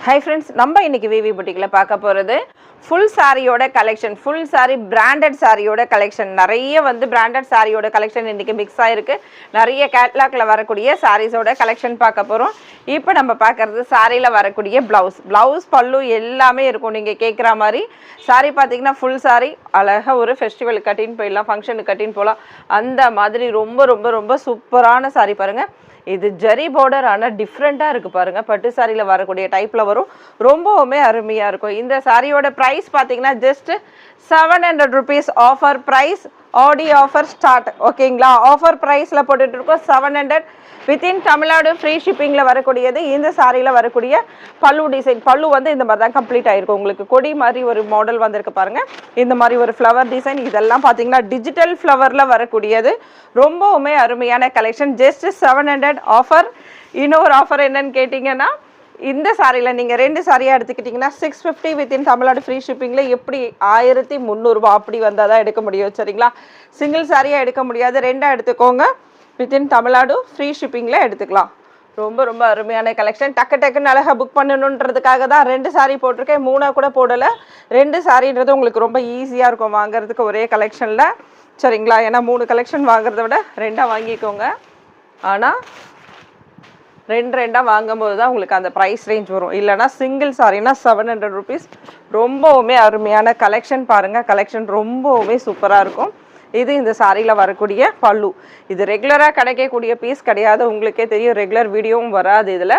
Hi friends, நம்ம இன்னைக்கு விவி புட்டிக்ல பார்க்க போறது full சாரியோட கலெக்ஷன், full சாரி branded சாரியோட கலெக்ஷன். நிறைய வந்து branded சாரியோட கலெக்ஷன் இன்னைக்கு mix ஆயிருக்கு. நிறைய கேட்டலாக்ல வரக்கூடிய சாரீஸோட கலெக்ஷன் பார்க்க போறோம். இப்போ நம்ம பார்க்கிறது சாரில வரக்கூடிய ப்ளவுஸ் பல்லு எல்லாமே இருக்கும். நீங்க கேக்குற மாதிரி சாரி பாத்தீங்கன்னா full சாரி அழகா ஒரு ஃபெஸ்டிவல் கட்டின் போயிடலாம், ஃபங்க்ஷனுக்கு கட்டின் போலாம். அந்த மாதிரி ரொம்ப ரொம்ப ரொம்ப சூப்பரான சாரி பாருங்க. இது ஜரி பார்டர் ஆனா டிஃப்ரெண்டா இருக்கு பாருங்க. பட்டு சாரில வரக்கூடிய டைப்ல வரும். ரொம்பவுமே அருமையா இருக்கும். இந்த சாரியோட பிரைஸ் பாத்தீங்கன்னா ஜஸ்ட் 700 rupees ஆஃபர் பிரைஸ். ஆடி ஆஃபர் ஸ்டார்ட். ஓகேங்களா? ஆஃபர் பிரைஸ்ல போட்டுட்டு இருக்கோம் 700 வித்தின் தமிழ்நாடு ஃப்ரீ ஷிப்பிங்ல வரக்கூடியது. இந்த சாரியில வரக்கூடிய பல்லு டிசைன், பல்லு வந்து இந்த மாதிரி தான் கம்ப்ளீட் ஆயிருக்கும். உங்களுக்கு கொடி மாதிரி ஒரு மாடல் வந்திருக்கு பாருங்க. இந்த மாதிரி ஒரு ஃப்ளவர் டிசைன், இதெல்லாம் பாத்தீங்கன்னா டிஜிட்டல் ஃப்ளவர்ல வரக்கூடியது. ரொம்பவுமே அருமையான கலெக்ஷன். Just 700 offer. இன்னொரு ஆஃபர் என்னன்னு கேட்டீங்கன்னா, இந்த சாரியில நீங்க ரெண்டு சாரியா எடுத்துக்கிட்டீங்கன்னா 650 வித்தின் தமிழ்நாடு ஃப்ரீ ஷிப்பிங்ல எப்படி 1300 ரூபாய் அப்படி வந்தாதான் எடுக்க முடியும். சரிங்களா? சிங்கிள் சாரியா எடுக்க முடியாது, ரெண்டா எடுத்துக்கோங்க. வித்தின் தமிழ்நாடு ஃப்ரீ ஷிப்பிங்ல எடுத்துக்கலாம். ரொம்ப ரொம்ப அருமையான கலெக்ஷன். டக்குன்னு அழகா புக் பண்ணணுன்றதுக்காக தான் ரெண்டு சாரி போட்டிருக்கேன். மூணா கூட போடலை. ரெண்டு சாரின்றது உங்களுக்கு ரொம்ப ஈஸியாக இருக்கும் வாங்குறதுக்கு ஒரே கலெக்ஷனில். சரிங்களா? ஏன்னா 3 கலெக்ஷன் வாங்குறத விட ரெண்டாக வாங்கிக்கோங்க. ஆனால் ரெண்டாக வாங்கும்போது தான் உங்களுக்கு அந்த ப்ரைஸ் ரேஞ்ச் வரும். இல்லைனா சிங்கிள் சாரினா 700 rupees. ரொம்பவுமே அருமையான கலெக்ஷன் பாருங்கள். கலெக்ஷன் ரொம்பவுமே சூப்பராக இருக்கும். இது இந்த சாரியில் வரக்கூடிய பல்லு. இது ரெகுலராக கிடைக்கக்கூடிய பீஸ் கிடையாது, உங்களுக்கே தெரியும். ரெகுலர் வீடியோவும் வராது இதில்.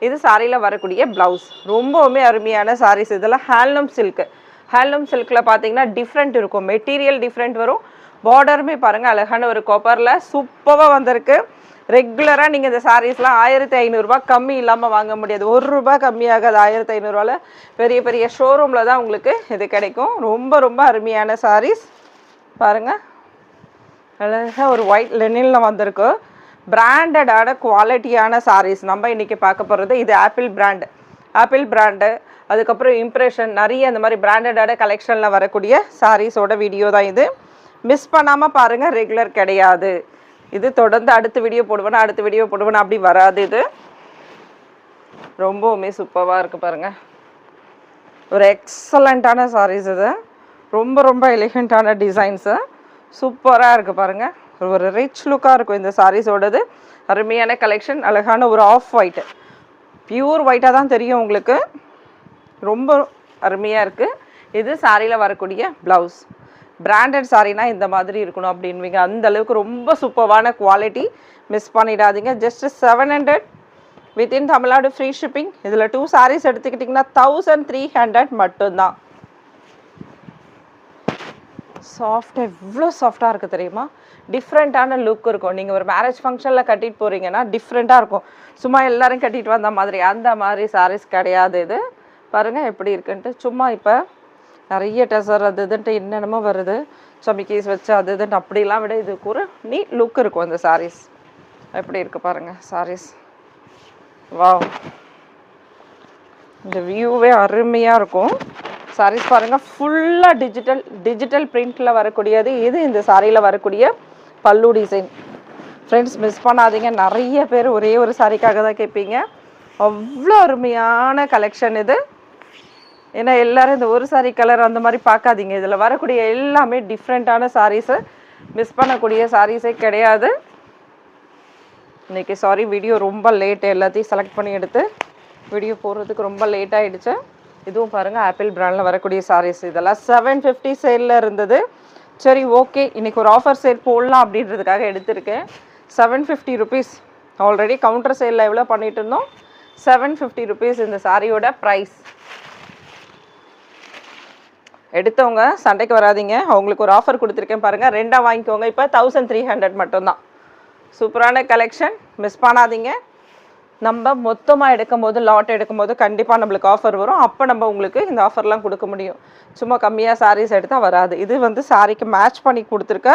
இது சாரியில் வரக்கூடிய ப்ளவுஸ். ரொம்பவுமே அருமையான சாரீஸ். இதெல்லாம் ஹேண்ட்லூம் சில்க்கு. ஹேண்ட்லூம் சில்கில் பார்த்தீங்கன்னா டிஃப்ரெண்ட் இருக்கும், மெட்டீரியல் டிஃப்ரெண்ட் வரும். பார்டருமே பாருங்கள் அழகான ஒரு காப்பரில் சூப்பராக வந்திருக்கு. ரெகுலராக நீங்கள் இந்த சாரீஸ்லாம் 1500 ரூபாய் கம்மி இல்லாமல் வாங்க முடியாது. 1 ரூபாய் கம்மியாகாது. 1500 ரூபாயில் பெரிய பெரிய ஷோரூமில் தான் உங்களுக்கு இது கிடைக்கும். ரொம்ப ரொம்ப அருமையான சாரீஸ் பாருங்கள். அழகாக ஒரு ஒயிட் லெனினில் வந்திருக்கு. பிராண்டடான குவாலிட்டியான சாரீஸ் நம்ம இன்றைக்கி பார்க்க போகிறது. இது ஆப்பிள் பிராண்டு, அதுக்கப்புறம் இம்ப்ரெஷன், நிறைய அந்த மாதிரி பிராண்டடான கலெக்ஷனில் வரக்கூடிய சாரீஸோட வீடியோ தான் இது. மிஸ் பண்ணாமல் பாருங்கள். ரெகுலர் கிடையாது இது. தொடர்ந்து அடுத்த வீடியோ போடுவேன் அப்படி வராது. இது ரொம்பவுமே சூப்பராக இருக்குது பாருங்கள். ஒரு எக்ஸலண்ட்டான சாரீஸ் இது. ரொம்ப ரொம்ப எலிகண்ட்டான டிசைன்ஸு. சூப்பராக இருக்குது பாருங்கள். ஒரு ரிச் லுக்காக இருக்கும் இந்த சாரீஸோடது. அருமையான கலெக்ஷன். அழகான ஒரு ஆஃப் ஒயிட்டு, பியூர் ஒயிட்டாக தான் தெரியும் உங்களுக்கு. ரொம்ப அருமையாக இருக்குது. இது சாரியில் வரக்கூடிய ப்ளவுஸ். பிராண்டட் சாரினா இந்த மாதிரி இருக்கணும் அப்படின்வீங்க. அந்த அளவுக்கு ரொம்ப சூப்பரான குவாலிட்டி. மிஸ் பண்ணிடாதீங்க. Just 700 within Tamil Nadu free shipping. இதில் 2 சாரீஸ் எடுத்துக்கிட்டிங்கன்னா 1300 மட்டும்தான். சாஃப்டாக எவ்வளோ சாஃப்டாக இருக்குது தெரியுமா? டிஃப்ரெண்ட்டான லுக் இருக்கும். நீங்கள் ஒரு மேரேஜ் ஃபங்க்ஷனில் கட்டிட்டு போகிறீங்கன்னா டிஃப்ரெண்ட்டாக இருக்கும். சும்மா எல்லோரும் கட்டிட்டு வந்த மாதிரி அந்த மாதிரி சாரீஸ் கிடையாது இது. பாருங்கள் எப்படி இருக்குன்ட்டு. சும்மா இப்போ நிறைய டசர் அது இதுன்ட்டு என்னென்னமோ வருது, சமிக்கீஸ் வச்சு அது இதுன்ட்டு அப்படிலாம் விட இதுக்கு ஒரு நீட் லுக் இருக்கும் இந்த சாரீஸ். எப்படி இருக்குது பாருங்கள் சாரீஸ். வாவ், இந்த வியூவே அருமையாக இருக்கும். சாரீஸ் பாருங்கள் ஃபுல்லாக டிஜிட்டல் பிரிண்டில் வரக்கூடியது. இது இந்த சாரியில் வரக்கூடிய பல்லு டிசைன். ஃப்ரெண்ட்ஸ் மிஸ் பண்ணாதீங்க. நிறைய பேர் ஒரே ஒரு சாரிக்காக தான் கேட்பீங்க. அவ்வளோ அருமையான கலெக்ஷன் இது. ஏன்னா எல்லோரும் இந்த ஒரு சாரி கலர் அந்த மாதிரி பார்க்காதீங்க. இதில் வரக்கூடிய எல்லாமே டிஃப்ரெண்ட்டான சாரீஸு. மிஸ் பண்ணக்கூடிய சாரீஸே கிடையாது. இன்றைக்கி சாரி வீடியோ ரொம்ப லேட்டு, எல்லாத்தையும் செலக்ட் பண்ணி எடுத்து வீடியோ போடுறதுக்கு ரொம்ப லேட் ஆகிடுச்சு. இதுவும் பாருங்கள் ஆப்பிள் பிராண்டில் வரக்கூடிய சாரீஸ். இதெல்லாம் 750 சேலில் இருந்தது. சரி ஓகே, இன்றைக்கி ஒரு ஆஃபர் சேல் போடலாம் அப்படின்றதுக்காக எடுத்திருக்கேன். 750 rupees. ஆல்ரெடி கவுண்டர் சேலில் எவ்வளோ பண்ணிகிட்டு இருந்தோம்? 750 rupees இந்த சாரியோட ப்ரைஸ். எடுத்தவங்க சண்டைக்கு வராதிங்க. அவங்களுக்கு ஒரு ஆஃபர் கொடுத்துருக்கேன் பாருங்கள். ரெண்டாக வாங்கிக்கோங்க. இப்போ 1300 மட்டும்தான். சூப்பரான கலெக்ஷன். மிஸ் பண்ணாதீங்க. நம்ம மொத்தமாக எடுக்கும்போது, லாட் எடுக்கும்போது கண்டிப்பாக நம்மளுக்கு ஆஃபர் வரும். அப்போ நம்ம உங்களுக்கு இந்த ஆஃபர்லாம் கொடுக்க முடியும். சும்மா கம்மியாக சாரீஸ் எடுத்தால் வராது. இது வந்து சாரிக்கு மேட்ச் பண்ணி கொடுத்துருக்க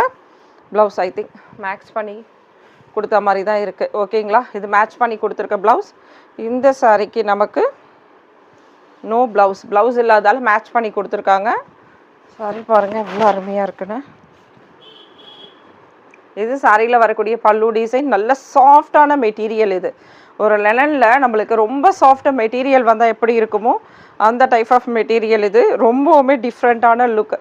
ப்ளவுஸ். ஐ திங்க் மேட்ச் பண்ணி கொடுத்த மாதிரி தான் இருக்குது. ஓகேங்களா? இது மேட்ச் பண்ணி கொடுத்துருக்க ப்ளவுஸ். இந்த சாரிக்கு நமக்கு நோ ப்ளவுஸ் இல்லாதால மேட்ச் பண்ணி கொடுத்துருக்காங்க. சாரி பாருங்கள் எவ்வளோ அருமையாக இருக்குன்னு. இது சாரியில் வரக்கூடிய பல்லு டிசைன். நல்ல சாஃப்டான மெட்டீரியல் இது. ஒரு லெனனில் நம்மளுக்கு ரொம்ப சாஃப்ட் மெட்டீரியல் வந்தால் எப்படி இருக்குமோ அந்த டைப் ஆஃப் மெட்டீரியல் இது. ரொம்பவுமே டிஃப்ரெண்ட்டான லுக்.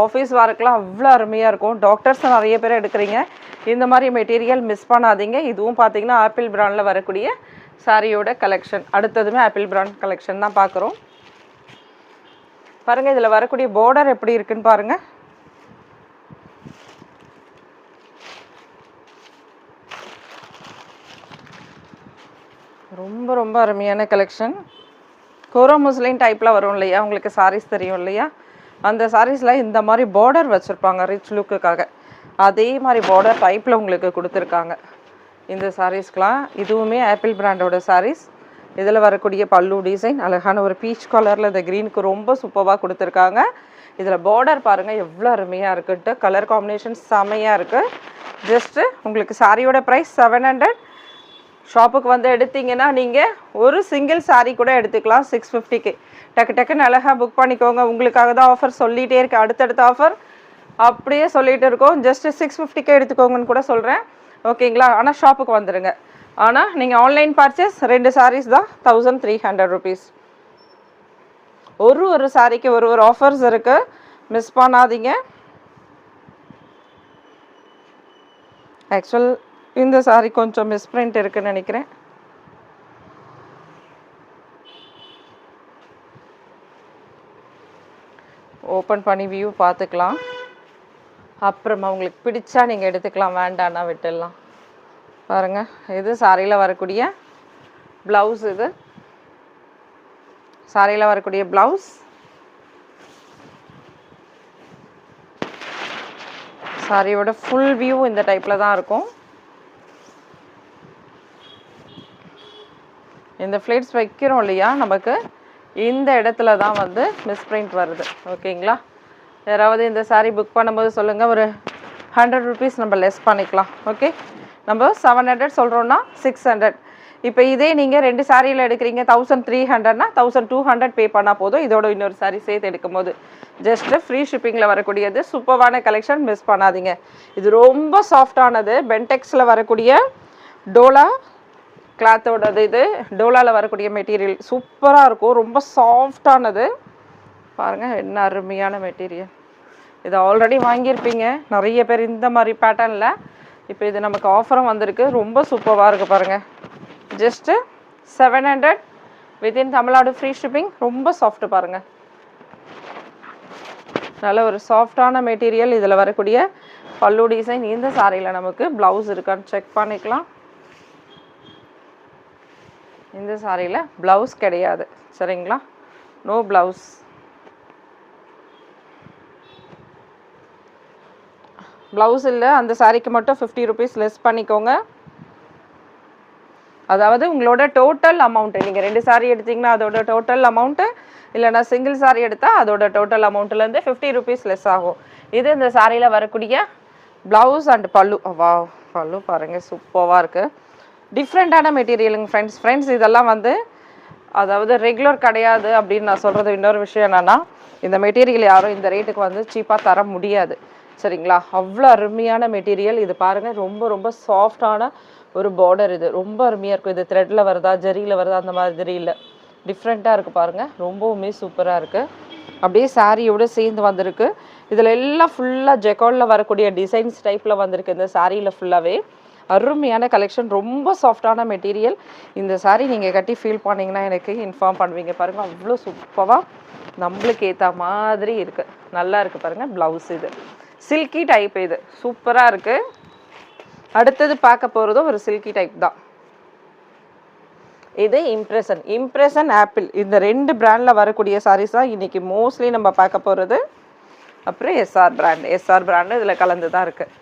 ஆஃபீஸ் ஒர்க்கெலாம் அவ்வளோ அருமையாக இருக்கும். டாக்டர்ஸ் நிறைய பேர் எடுக்கிறீங்க, இந்த மாதிரி மெட்டீரியல் மிஸ் பண்ணாதீங்க. இதுவும் பார்த்தீங்கன்னா ஆப்பிள் பிராண்டில் வரக்கூடிய சாரியோட கலெக்ஷன். அடுத்ததுமே ஆப்பிள் பிராண்ட் கலெக்ஷன் தான் பார்க்குறோம். பாருங்கள், இதில் வரக்கூடிய பார்டர் எப்படி இருக்குன்னு பாருங்கள். ரொம்ப ரொம்ப அருமையான கலெக்ஷன். கோரோ முஸ்லின் டைப்பில் வரும் இல்லையா, உங்களுக்கு சாரீஸ் தெரியும் இல்லையா, அந்த சாரீஸில் இந்த மாதிரி பார்டர் வச்சுருப்பாங்க ரிச் லுக்குக்காக. அதே மாதிரி பார்டர் டைப்பில் உங்களுக்கு கொடுத்துருக்காங்க இந்த சாரீஸ்க்கெலாம். இதுவுமே ஆப்பிள் பிராண்டோட சாரீஸ். இதில் வரக்கூடிய பல்லு டிசைன் அழகான ஒரு பீச் கலரில் இந்த க்ரீனுக்கு ரொம்ப சூப்பராக கொடுத்துருக்காங்க. இதில் பார்டர் பாருங்கள் எவ்வளோ அருமையாக இருக்குன்ட்டு. கலர் காம்பினேஷன் செமையாக இருக்குது. ஜஸ்ட்டு உங்களுக்கு சாரியோட ப்ரைஸ் 700. ஷாப்புக்கு வந்து எடுத்தீங்கன்னா நீங்கள் ஒரு சிங்கிள் சாரீ கூட எடுத்துக்கலாம் 650க்கு. டக்கு டக்குன்னு அழகாக புக் பண்ணிக்கோங்க. உங்களுக்காக தான் ஆஃபர் சொல்லிகிட்டே இருக்குது. அடுத்தடுத்த ஆஃபர் அப்படியே சொல்லிகிட்டு இருக்கோம். ஜஸ்ட்டு 650க்கு எடுத்துக்கோங்கன்னு கூட சொல்கிறேன், ஓகேங்களா. ஆனால் ஷாப்புக்கு வந்துடுங்க. ஆனால் நீங்கள் ஆன்லைன் பர்ச்சேஸ் 2 சாரீஸ் தான் 1300 rupees. ஒரு சாரிக்கு ஒரு ஆஃபர்ஸ் இருக்குது, மிஸ் பண்ணாதீங்க. ஆக்சுவல் இந்த சாரி கொஞ்சம் மிஸ்பிரிண்ட் இருக்குன்னு நினைக்கிறேன். ஓப்பன் பண்ணி வியூ பார்த்துக்கலாம். அப்புறமா உங்களுக்கு பிடிச்சா நீங்கள் எடுத்துக்கலாம், வேண்டான்னா விட்டுடலாம். பாருங்கள், இது சாரியில் வரக்கூடிய ப்ளவுஸ். இது சாரியில் வரக்கூடிய ப்ளவுஸ். சாரியோட ஃபுல் வியூ இந்த டைப்பில் தான் இருக்கும். இந்த ஃப்ளேட்ஸ் வைக்கிறோம் இல்லையா, நமக்கு இந்த இடத்துல தான் வந்து மிஸ்பிரிண்ட் வருது, ஓகேங்களா. யாராவது இந்த சாரீ புக் பண்ணும்போது சொல்லுங்கள், ஒரு 100 rupees நம்ம லெஸ் பண்ணிக்கலாம். ஓகே, நம்ம 700 சொல்கிறோன்னா 600. இப்போ இதே நீங்கள் 2 சாரியில் எடுக்கிறீங்க 1300னா 1200 பே பண்ணால் போதும். இதோட இன்னொரு சாரீ சேர்த்து எடுக்கும் போது ஜஸ்ட்டு ஃப்ரீ ஷிப்பிங்கில் வரக்கூடியது. சூப்பரான கலெக்ஷன், மிஸ் பண்ணாதீங்க. இது ரொம்ப சாஃப்டானது. பென்டெக்ஸில் வரக்கூடிய டோலா கிளாத்தோடது. இது டோலாவில் வரக்கூடிய மெட்டீரியல் சூப்பராக இருக்கும், ரொம்ப சாஃப்டானது. பாருங்கள் என்ன அருமையான மெட்டீரியல். இது ஆல்ரெடி வாங்கியிருப்பீங்க நிறைய பேர் இந்த மாதிரி பேட்டர்னில். இப்போ இது நமக்கு ஆஃபரும் வந்திருக்கு, ரொம்ப சூப்பராக இருக்குது பாருங்கள். Just 700 within Tamil Nadu free shipping. ரொம்ப சாஃப்ட்டு பாருங்கள், நல்ல ஒரு சாஃப்டான மெட்டீரியல். இதில் வரக்கூடிய பல்லு டிசைன். இந்த சாரியில் நமக்கு ப்ளவுஸ் இருக்கான்னு செக் பண்ணிக்கலாம். இந்த சாரியில் ப்ளவுஸ் கிடையாது, சரிங்களா, நோ ப்ளவுஸ். ப்ளவுஸ் இல்லை, அந்த சாரிக்கு மட்டும் 50 rupees லெஸ் பண்ணிக்கோங்க. அதாவது உங்களோட டோட்டல் அமௌண்ட்டு, நீங்கள் 2 சாரி எடுத்திங்கன்னா அதோட டோட்டல் அமௌண்ட்டு, இல்லைனா சிங்கிள் சாரி எடுத்தால் அதோட டோட்டல் அமௌண்ட்லேருந்து 50 rupees லெஸ் ஆகும். இது இந்த சாரியில் வரக்கூடிய ப்ளவுஸ் அண்ட் பல்லு. வா, பல்லு பாருங்கள் சூப்பராக இருக்குது. டிஃப்ரெண்ட்டான மெட்டீரியலுங்க ஃப்ரெண்ட்ஸ். இதெல்லாம் வந்து அதாவது ரெகுலர் கிடையாது அப்படின்னு நான் சொல்கிறது. இன்னொரு விஷயம் என்னென்னா, இந்த மெட்டீரியல் யாரும் இந்த ரேட்டுக்கு வந்து சீப்பாக தர முடியாது, சரிங்களா. அவ்வளோ அருமையான மெட்டீரியல். இது பாருங்கள், ரொம்ப ரொம்ப சாஃப்டான ஒரு பார்டர். இது ரொம்ப அருமையாக இருக்கும். இது த்ரெட்டில் வருதா ஜரியில் வருதா அந்த மாதிரி இல்லை, டிஃப்ரெண்ட்டாக இருக்குது பாருங்கள். ரொம்பவுமே சூப்பராக இருக்குது. அப்படியே சாரியோடு சேர்ந்து வந்திருக்கு. இதில் எல்லாம் ஃபுல்லாக ஜெக்கார்டில் வரக்கூடிய டிசைன்ஸ் டைப்பில் வந்திருக்கு இந்த சாரியில் ஃபுல்லாகவே. அருமையான கலெக்ஷன், ரொம்ப சாஃப்டான மெட்டீரியல். இந்த சாரீ நீங்கள் கட்டி ஃபீல் பண்ணிங்கன்னா எனக்கு இன்ஃபார்ம் பண்ணுவீங்க. பாருங்கள், அவ்வளோ சூப்பராக நம்மளுக்கு ஏற்ற மாதிரி இருக்குது, நல்லா இருக்குது பாருங்கள். ப்ளவுஸ் இது சில்கி டைப், இது சூப்பராக இருக்குது. அடுத்தது பார்க்க போகிறதும் ஒரு சில்கி டைப் தான். இது இம்ப்ரெஷன் ஆப்பிள். இந்த 2 பிராண்டில் வரக்கூடிய சாரீஸ் தான் இன்றைக்கி மோஸ்ட்லி நம்ம பார்க்க போகிறது. அப்புறம் எஸ்ஆர் பிராண்டு இதில் கலந்து தான் இருக்குது.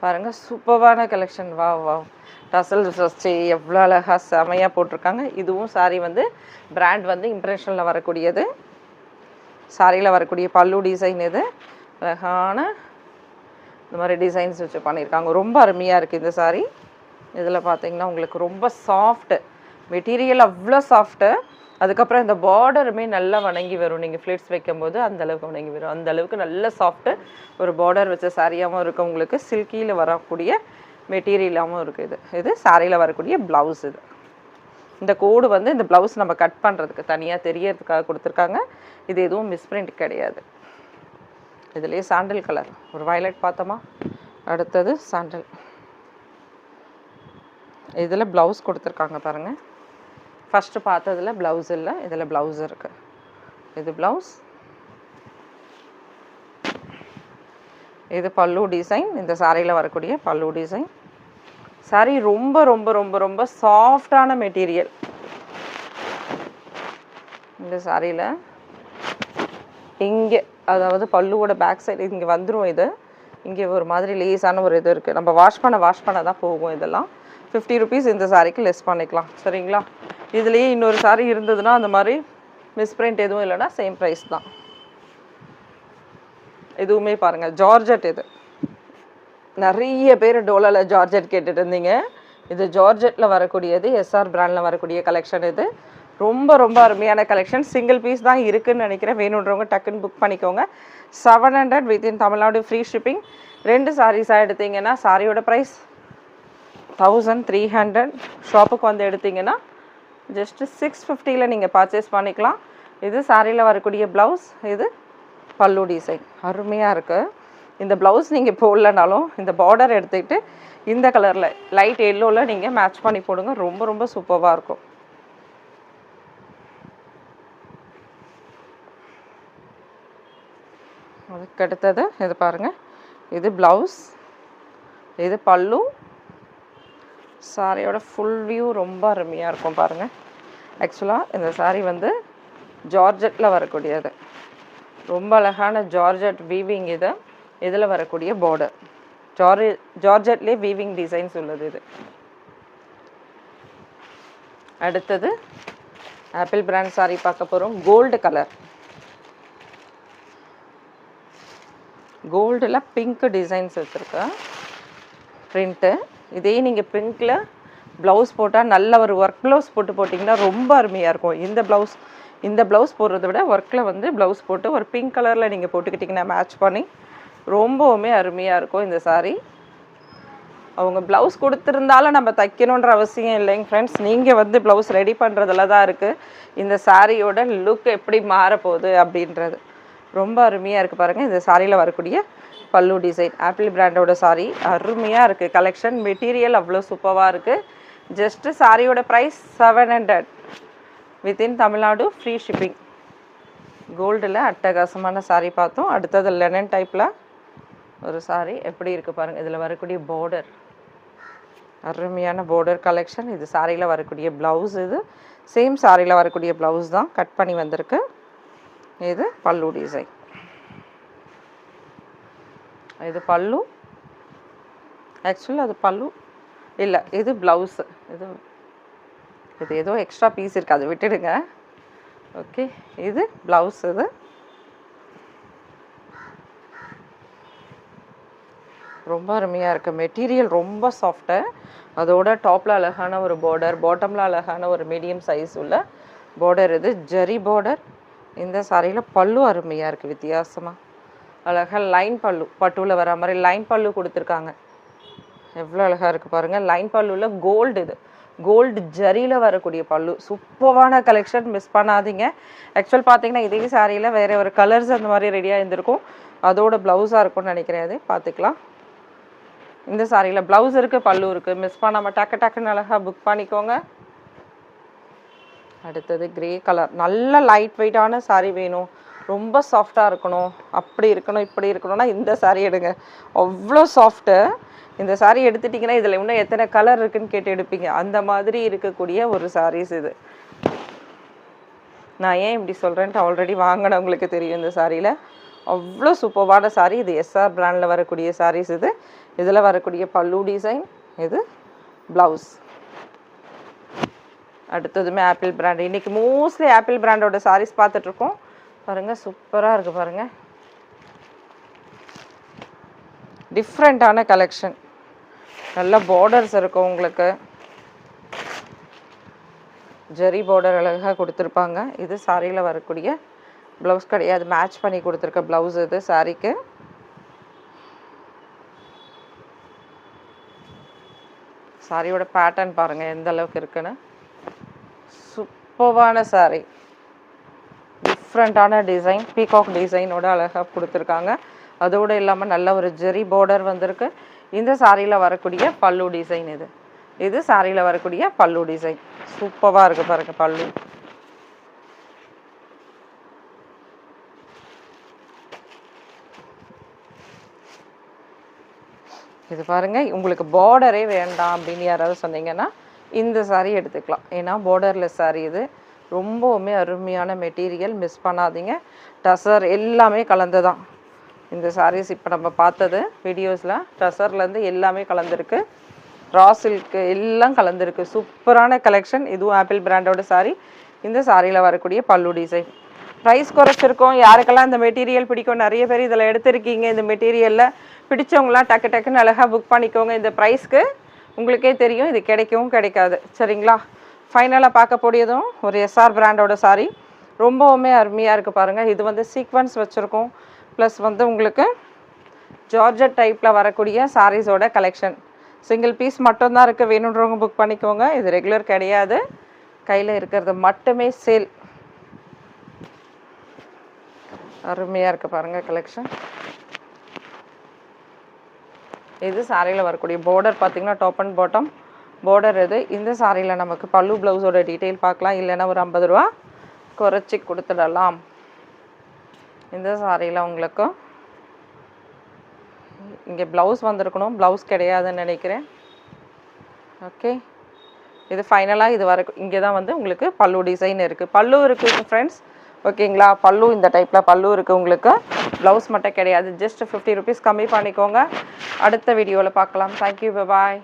பாருங்கள், சூப்பரான கலெக்ஷன். வா வா, டசல் வச்சு எவ்வளோ அழகாக செமையாக போட்டிருக்காங்க. இதுவும் சாரீ வந்து பிராண்ட் வந்து இம்ப்ரெஷனில் வரக்கூடியது. சாரியில் வரக்கூடிய பல்லு டிசைன். இது அழகான இந்த மாதிரி டிசைன்ஸ் வச்சு பண்ணியிருக்காங்க. ரொம்ப அருமையாக இருக்குது இந்த சாரீ. இதில் பார்த்தீங்கன்னா உங்களுக்கு ரொம்ப சாஃப்ட்டு மெட்டீரியல், அவ்வளோ சாஃப்ட்டு. அதுக்கப்புறம் இந்த பார்டருமே நல்லா வணங்கி வரும். நீங்கள் ஃப்ளிட்ஸ் வைக்கும்போது அந்த அளவுக்கு வணங்கி வரும். அந்த அளவுக்கு நல்ல சாஃப்ட்டு ஒரு பார்டர் வச்ச சாரியாகவும் இருக்குது. உங்களுக்கு சில்கியில் வரக்கூடிய மெட்டீரியலாகவும் இருக்குது. இது சாரியில் வரக்கூடிய ப்ளவுஸ். இது இந்த கோடு வந்து இந்த ப்ளவுஸ் நம்ம கட் பண்ணுறதுக்கு தனியாக தெரியறதுக்காக கொடுத்துருக்காங்க. இது எதுவும் மிஸ்பிரிண்ட் கிடையாது. இதுலேயே சாண்டல் கலர் ஒரு வயலட் பார்த்தோமா, அடுத்தது சாண்டல். இதில் ப்ளவுஸ் கொடுத்துருக்காங்க பாருங்கள். ஃபஸ்ட்டு பார்த்ததில் ப்ளவுஸ் இல்லை, இதில் ப்ளவுஸ் இருக்குது. இது ப்ளவுஸ், இது பல்லு டிசைன். இந்த சாரியில் வரக்கூடிய பல்லு டிசைன். சாரி ரொம்ப ரொம்ப ரொம்ப ரொம்ப சாஃப்டான மெட்டீரியல். இந்த சாரியில் இங்கே அதாவது பல்லுவோட பேக் சைடு இங்கே வந்துடும். இது இங்கே ஒரு மாதிரி லேஸான ஒரு இது இருக்குது. நம்ம வாஷ் பண்ண தான் போகும். இதெல்லாம் 50 ருபீஸ் இந்த சாரிக்கு லெஸ் பண்ணிக்கலாம். சரிங்களா? இதுலேயே இன்னொரு சாரி இருந்ததுன்னா அந்த மாதிரி மிஸ்பிரிண்ட் எதுவும் இல்லைன்னா சேம் ப்ரைஸ் தான். எதுவுமே பாருங்கள் ஜார்ஜெட். இது நிறைய பேர் டோலாவில் ஜார்ஜெட் கேட்டுட்டு இருந்தீங்க. இது ஜார்ஜெட்டில் வரக்கூடியது, எஸ்ஆர் பிராண்டில் வரக்கூடிய கலெக்ஷன். இது ரொம்ப ரொம்ப அருமையான கலெக்ஷன். சிங்கிள் பீஸ் தான் இருக்குதுன்னு நினைக்கிறேன். வேணுன்றவங்க டக்குன்னு புக் பண்ணிக்கோங்க. 700 வித்தின் தமிழ்நாடு ஃப்ரீ ஷிப்பிங். 2 சாரீஸாக எடுத்தீங்கன்னா சாரியோட ப்ரைஸ் 1300. ஷாப்புக்கு வந்து எடுத்திங்கன்னா ஜஸ்ட்டு 650 நீங்கள் பர்ச்சேஸ் பண்ணிக்கலாம். இது சாரியில் வரக்கூடிய ப்ளவுஸ், இது பல்லு டிசைன். அருமையாக இருக்குது. இந்த ப்ளவுஸ் நீங்கள் போடலனாலும் இந்த பார்டர் எடுத்துக்கிட்டு இந்த கலரில் லைட் எல்லோவில் நீங்கள் மேட்ச் பண்ணி போடுங்க. ரொம்ப ரொம்ப சூப்பராக இருக்கும். அதுக்கு அடுத்தது இது பாருங்கள். இது ப்ளவுஸ், இது பல்லு. சாரியோட ஃபுல் வியூ ரொம்ப அருமையாக இருக்கும் பாருங்கள். ஆக்சுவலாக இந்த சாரீ வந்து ஜார்ஜெட்டில் வரக்கூடியது. ரொம்ப அழகான ஜார்ஜெட் வீவிங். இது இதில் வரக்கூடிய பார்டர் ஜார்ஜெட்லேயே வீவிங் டிசைன்ஸ் உள்ளது. இது அடுத்தது ஆப்பிள் பிராண்ட் சாரீ பார்க்க போகிறோம். கோல்டு கலர், கோல்டில் பிங்க் டிசைன்ஸ் வச்சுருக்கேன் ப்ரிண்ட்டு. இதே நீங்கள் பிங்க்கில் ப்ளவுஸ் போட்டால் நல்ல ஒரு ஒர்க் ப்ளவுஸ் போட்டிங்கன்னா ரொம்ப அருமையாக இருக்கும். இந்த ப்ளவுஸ் போடுறத விட ஒர்க்கில் வந்து ப்ளவுஸ் போட்டு ஒரு பிங்க் கலரில் நீங்கள் போட்டுக்கிட்டிங்கன்னா மேட்ச் பண்ணி ரொம்பவுமே அருமையாக இருக்கும் இந்த சாரீ. அவங்க ப்ளவுஸ் கொடுத்துருந்தாலும் நம்ம தைக்கணுன்ற அவசியம் இல்லைங்க ஃப்ரெண்ட்ஸ். நீங்கள் வந்து ப்ளவுஸ் ரெடி பண்ணுறதுல தான் இருக்குது இந்த சாரியோட லுக் எப்படி மாறப்போகுது அப்படின்றது. ரொம்ப அருமையாக இருக்குது பாருங்கள். இந்த சாரியில் வரக்கூடிய பல்லு டிசைன். ஆப்பிள் பிராண்டோட சாரீ அருமையாக இருக்குது. கலெக்ஷன் மெட்டீரியல் அவ்வளோ சூப்பராக இருக்குது. ஜஸ்ட்டு சாரியோட price 700 within Tamil Nadu free shipping. கோல்டில் அட்டகாசமான சாரீ பார்த்தோம். அடுத்தது லெனன் டைப்பில் ஒரு சாரீ எப்படி இருக்குது பாருங்கள். இதில் வரக்கூடிய பார்டர் அருமையான பார்டர் கலெக்ஷன். இது சாரியில் வரக்கூடிய ப்ளவுஸ். இது சேம் சாரியில் வரக்கூடிய ப்ளவுஸ் தான் கட் பண்ணி வந்திருக்கு. இது பல்லு டிசைன். இது பல்லு. ஆக்சுவலி அது பல்லு இல்லை, இது ப்ளவுஸு. இது ஏதோ எக்ஸ்ட்ரா பீஸ் இருக்குது, அதை விட்டுடுங்க. ஓகே, இது ப்ளவுஸ். இது ரொம்ப அருமையாக இருக்குது. மெட்டீரியல் ரொம்ப சாஃப்ட்டு. அதோட டாப்பில் அழகான ஒரு பார்டர், பாட்டமில் அழகான ஒரு மீடியம் சைஸ் உள்ள பார்டர். இது ஜரி பார்டர். இந்த சாரியில் பல்லு அருமையாக இருக்குது. வித்தியாசமாக அழகாக லைன் பல்லு, பட்டுவில் வர மாதிரி லைன் பல்லு கொடுத்துருக்காங்க. எவ்வளோ அழகாக இருக்குது பாருங்கள். லைன் பல்லுவில் கோல்டு. இது கோல்டு ஜரியில் வரக்கூடிய பல்லு. சூப்பரான கலெக்ஷன், மிஸ் பண்ணாதீங்க. ஆக்சுவல் பார்த்தீங்கன்னா இதே சாரியில் வேறு ஒரு கலர்ஸ் அந்த மாதிரி ரெடியாக இருந்திருக்கும். அதோட ப்ளவுஸாக இருக்கும்னு நினைக்கிறேன். அது பார்த்துக்கலாம். இந்த சாரியில் ப்ளவுஸ் இருக்குது, பல்லு இருக்குது. மிஸ் பண்ணாமல் டக்குன்னு அழகாக புக் பண்ணிக்கோங்க. அடுத்தது கிரே கலர். நல்ல லைட் வெயிட்டான சாரீ வேணும், ரொம்ப சாஃப்டாக இருக்கணும், அப்படி இருக்கணும் இப்படி இருக்கணும்னா இந்த சாரீ எடுங்க. அவ்வளோ சாஃப்ட்டு. இந்த சாரீ எடுத்துட்டிங்கன்னா இதில் இன்னும் எத்தனை கலர் இருக்குதுன்னு கேட்டு எடுப்பீங்க. அந்த மாதிரி இருக்கக்கூடிய ஒரு சாரீஸ் இது. நான் ஏன் இப்படி சொல்கிறேன்ட்டு ஆல்ரெடி வாங்கினவங்களுக்கு தெரியும். இந்த சாரியில் அவ்வளோ சூப்பரான சாரீ. இது எஸ்ஆர் பிராண்டில் வரக்கூடிய சாரீஸ். இது இதில் வரக்கூடிய பல்லு டிசைன். இது ப்ளவுஸ். அடுத்ததுமே ஆப்பிள் பிராண்ட். இன்றைக்கி மோஸ்ட்லி ஆப்பிள் பிராண்டோட சாரீஸ் பார்த்துட்ருக்கோம் பாருங்கள். சூப்பராக இருக்குது பாருங்கள். டிஃப்ரெண்ட்டான கலெக்ஷன். நல்ல பார்டர்ஸ் இருக்கும் உங்களுக்கு. ஜெரி பார்டர் அழகாக கொடுத்துருப்பாங்க. இது சாரியில் வரக்கூடிய ப்ளவுஸ் கிடையாது, மேட்ச் பண்ணி கொடுத்துருக்க ப்ளவுஸ் இது சாரிக்கு. சாரியோட பேட்டர்ன் பாருங்கள் எந்த அளவுக்கு இருக்குன்னு. சூப்பரான சாரி, டிஃப்ரெண்ட்டான டிசைன், பீகாக் டிசைனோட அழகாக கொடுத்துருக்காங்க. அதோடு இல்லாமல் நல்ல ஒரு ஜெரி பார்டர் வந்திருக்கு. இந்த சாரியில் வரக்கூடிய பல்லு டிசைன் இது. இது சாரியில் வரக்கூடிய பல்லு டிசைன். சூப்பராக இருக்குது பாருங்கள் பல்லு. இது பாருங்கள், உங்களுக்கு பார்டரே வேண்டாம் அப்படின்னு யாராவது சொன்னீங்கன்னா இந்த சாரீ எடுத்துக்கலாம். ஏன்னா பார்டர்லெஸ் சாரீ இது. ரொம்பவுமே அருமையான மெட்டீரியல், மிஸ் பண்ணாதீங்க. டசர் எல்லாமே கலந்து தான் இந்த சாரீஸ். இப்போ நம்ம பார்த்தது வீடியோஸில் டசர்லேருந்து எல்லாமே கலந்துருக்கு. ரா சில்க்கு எல்லாம் கலந்துருக்கு. சூப்பரான கலெக்ஷன். இதுவும் ஆப்பிள் பிராண்டோட சாரீ. இந்த சாரியில் வரக்கூடிய பல்லு டிசைன். ப்ரைஸ் குறைச்சிருக்கோம். யாருக்கெல்லாம் இந்த மெட்டீரியல் பிடிக்கும், நிறைய பேர் இதில் எடுத்திருக்கீங்க. இந்த மெட்டீரியலில் பிடிச்சவங்களாம் டக்கு டக்குன்னு அழகாக புக் பண்ணிக்கோங்க. இந்த ப்ரைஸ்க்கு உங்களுக்கே தெரியும் இது கிடைக்கவும் கிடைக்காது. சரிங்களா? ஃபைனலாக பார்க்கக்கூடியதும் ஒரு எஸ்ஆர் பிராண்டோட சாரீ. ரொம்பவுமே அருமையாக இருக்குது பாருங்கள். இது வந்து சீக்வன்ஸ் வச்சுருக்கோம். ப்ளஸ் வந்து உங்களுக்கு ஜார்ஜட் டைப்பில் வரக்கூடிய சாரீஸோட கலெக்ஷன். சிங்கிள் பீஸ் மட்டும்தான் இருக்குது. வேணுன்றவங்க புக் பண்ணிக்கோங்க. இது ரெகுலர் கிடையாது, கையில் இருக்கிறது மட்டுமே சேல். அருமையாக இருக்குது பாருங்கள் கலெக்ஷன். இது சாரியில் வரக்கூடிய பார்டர் பார்த்திங்கன்னா டாப் அண்ட் பாட்டம் பார்டர் இது. இந்த சாரியில் நமக்கு பல்லு ப்ளவுஸோட டீட்டெயில் பார்க்கலாம். இல்லைன்னா ஒரு 50 ரூபா குறைச்சி கொடுத்துடலாம். இந்த சாரியில் உங்களுக்கு இங்கே ப்ளவுஸ் வந்திருக்கணும், ப்ளவுஸ் கிடையாதுன்னு நினைக்கிறேன். ஓகே, இது ஃபைனலாக இது வர இங்கே தான் வந்து உங்களுக்கு பல்லு டிசைன் இருக்குது. பல்லு இருக்குது ஃப்ரெண்ட்ஸ். ஓகேங்களா? பல்லு இந்த டைப்பில் பல்லு இருக்குது உங்களுக்கு. ப்ளவுஸ் மட்டும் கிடையாது. ஜஸ்ட் 50 ருபீஸ் கம்மி பண்ணிக்கோங்க. அடுத்த வீடியோவில் பார்க்கலாம். தேங்க்யூ, பாய்.